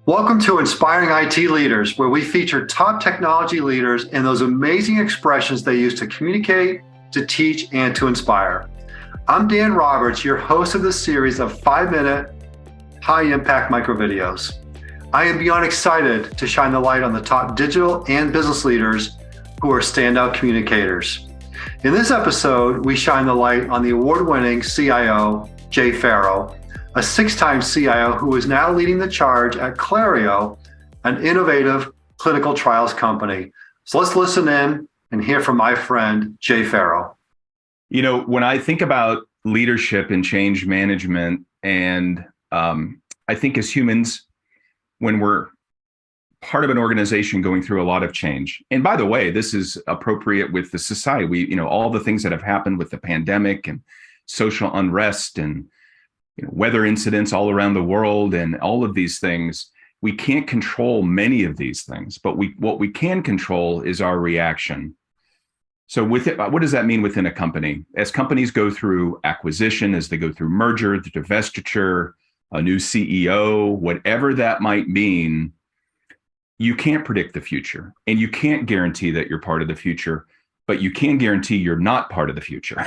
Welcome to Inspiring IT Leaders, where we feature top technology leaders and those amazing expressions they use to communicate, to teach, and to inspire. I'm Dan Roberts, your host of this series of 5-minute, high-impact micro videos. I am beyond excited to shine the light on the top digital and business leaders who are standout communicators. In this episode, we shine the light on the award-winning CIO, Jay Ferro, a 6-time CIO who is now leading the charge at Clario, an innovative clinical trials company. So let's listen in and hear from my friend, Jay Ferro. You know, when I think about leadership and change management, and I think as humans, when we're part of an organization going through a lot of change, and by the way, this is appropriate with the society, all the things that have happened with the pandemic and social unrest and weather incidents all around the world and all of these things, we can't control many of these things, but what we can control is our reaction. So what does that mean within a company? As companies go through acquisition, as they go through merger, the divestiture, a new CEO, whatever that might mean, you can't predict the future and you can't guarantee that you're part of the future, but you can guarantee you're not part of the future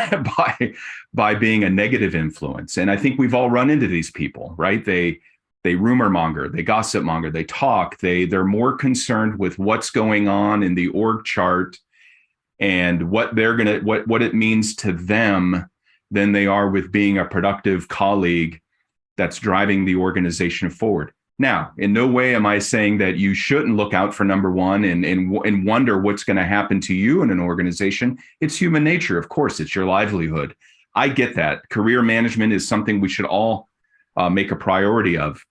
by being a negative influence. And I think we've all run into these people, right? They rumor monger, they gossip monger, they talk, they're more concerned with what's going on in the org chart and what it means to them than they are with being a productive colleague that's driving the organization forward. Now, in no way am I saying that you shouldn't look out for number one and wonder what's going to happen to you in an organization. It's human nature. Of course, it's your livelihood. I get that. Career management is something we should all make a priority of.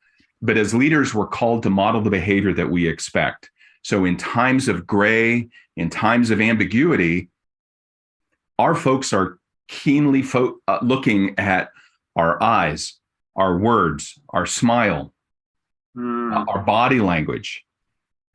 But as leaders, we're called to model the behavior that we expect. So in times of gray, in times of ambiguity, our folks are keenly looking at our eyes, our words, our smile, our body language.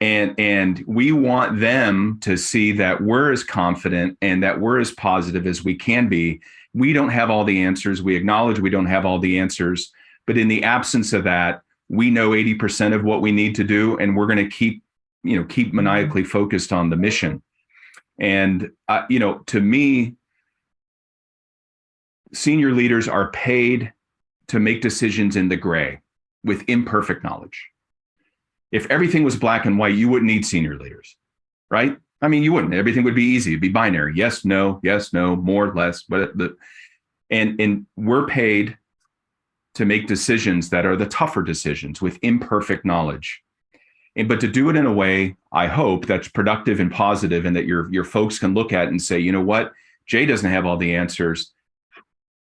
And we want them to see that we're as confident and that we're as positive as we can be. We don't have all the answers. We acknowledge we don't have all the answers. But in the absence of that, we know 80% of what we need to do, and we're going to keep maniacally focused on the mission. And, to me, senior leaders are paid to make decisions in the gray with imperfect knowledge. If everything was black and white, you wouldn't need senior leaders, right? I mean, you wouldn't. Everything would be easy. It'd be binary. Yes, no, more, less. And we're paid to make decisions that are the tougher decisions with imperfect knowledge. But to do it in a way, I hope, that's productive and positive, and that your folks can look at and say, you know what, Jay doesn't have all the answers,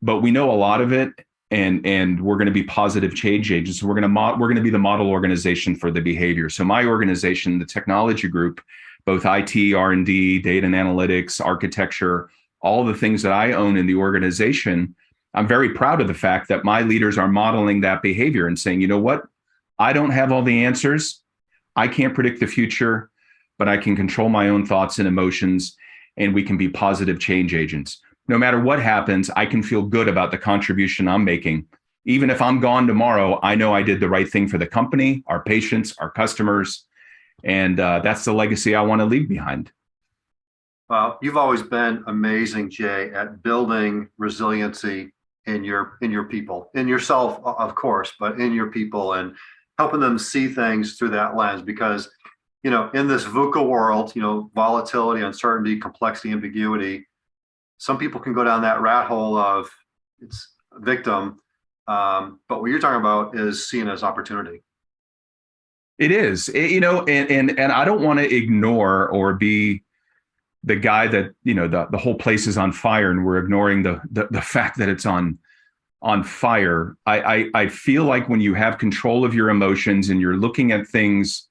but we know a lot of it. And we're going to be positive change agents. We're going to be the model organization for the behavior. So my organization, the technology group, both IT, R&D, data and analytics, architecture, all the things that I own in the organization, I'm very proud of the fact that my leaders are modeling that behavior and saying, you know what, I don't have all the answers. I can't predict the future, but I can control my own thoughts and emotions, and we can be positive change agents. No matter what happens, I can feel good about the contribution I'm making. Even if I'm gone tomorrow, I know I did the right thing for the company, our patients, our customers, and that's the legacy I want to leave behind. Well, you've always been amazing, Jay, at building resiliency in your people, in yourself, of course, but in your people, and helping them see things through that lens. Because, in this VUCA world, volatility, uncertainty, complexity, ambiguity, some people can go down that rat hole of it's a victim, but what you're talking about is seen as opportunity. It is, and I don't want to ignore or be the guy that, the whole place is on fire and we're ignoring the fact that it's on fire. I feel like when you have control of your emotions and you're looking at things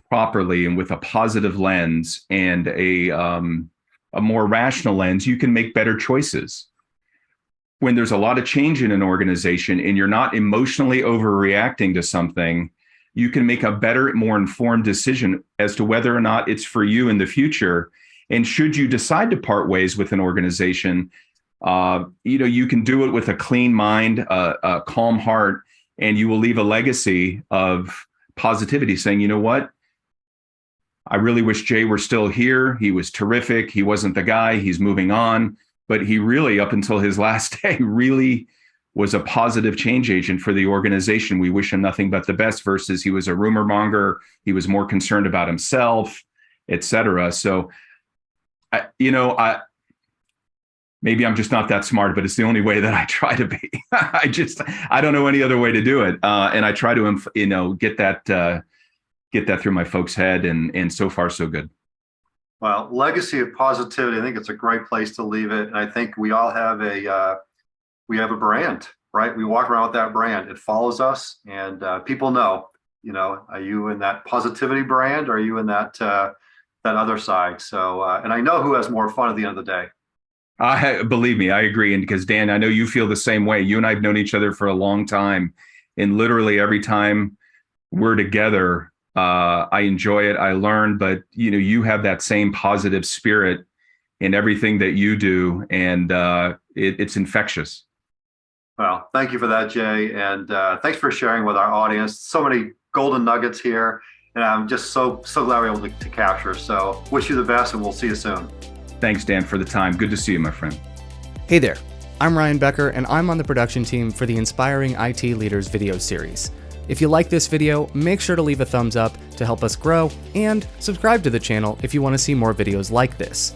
properly and with a positive lens and a more rational lens, you can make better choices. When there's a lot of change in an organization and you're not emotionally overreacting to something, you can make a better, more informed decision as to whether or not it's for you in the future. And should you decide to part ways with an organization, you can do it with a clean mind, a calm heart, and you will leave a legacy of positivity, saying, you know what? I really wish Jay were still here. He was terrific. He wasn't the guy. He's moving on. But he really, up until his last day, really was a positive change agent for the organization. We wish him nothing but the best, versus he was a rumor monger. He was more concerned about himself, et cetera. So, maybe I'm just not that smart, but it's the only way that I try to be. I don't know any other way to do it. And I try to, get that through my folks' head, and so far, so good. Well, legacy of positivity, I think it's a great place to leave it. And I think we all have a brand, right? We walk around with that brand. It follows us, and people know, are you in that positivity brand, or are you in that other side? So, and I know who has more fun at the end of the day. Believe me, I agree. And because Dan, I know you feel the same way. You and I have known each other for a long time, and literally every time we're together, I enjoy it. I learn, but you have that same positive spirit in everything that you do, and it's infectious. Well, thank you for that, Jay, and thanks for sharing with our audience. So many golden nuggets here, and I'm just so glad we're able to capture. So, wish you the best, and we'll see you soon. Thanks, Dan, for the time. Good to see you, my friend. Hey there, I'm Ryan Becker, and I'm on the production team for the Inspiring IT Leaders video series. If you like this video, make sure to leave a thumbs up to help us grow, and subscribe to the channel if you want to see more videos like this.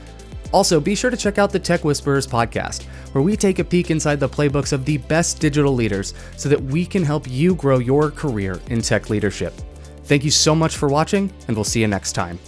Also, be sure to check out the Tech Whisperers podcast, where we take a peek inside the playbooks of the best digital leaders so that we can help you grow your career in tech leadership. Thank you so much for watching, and we'll see you next time.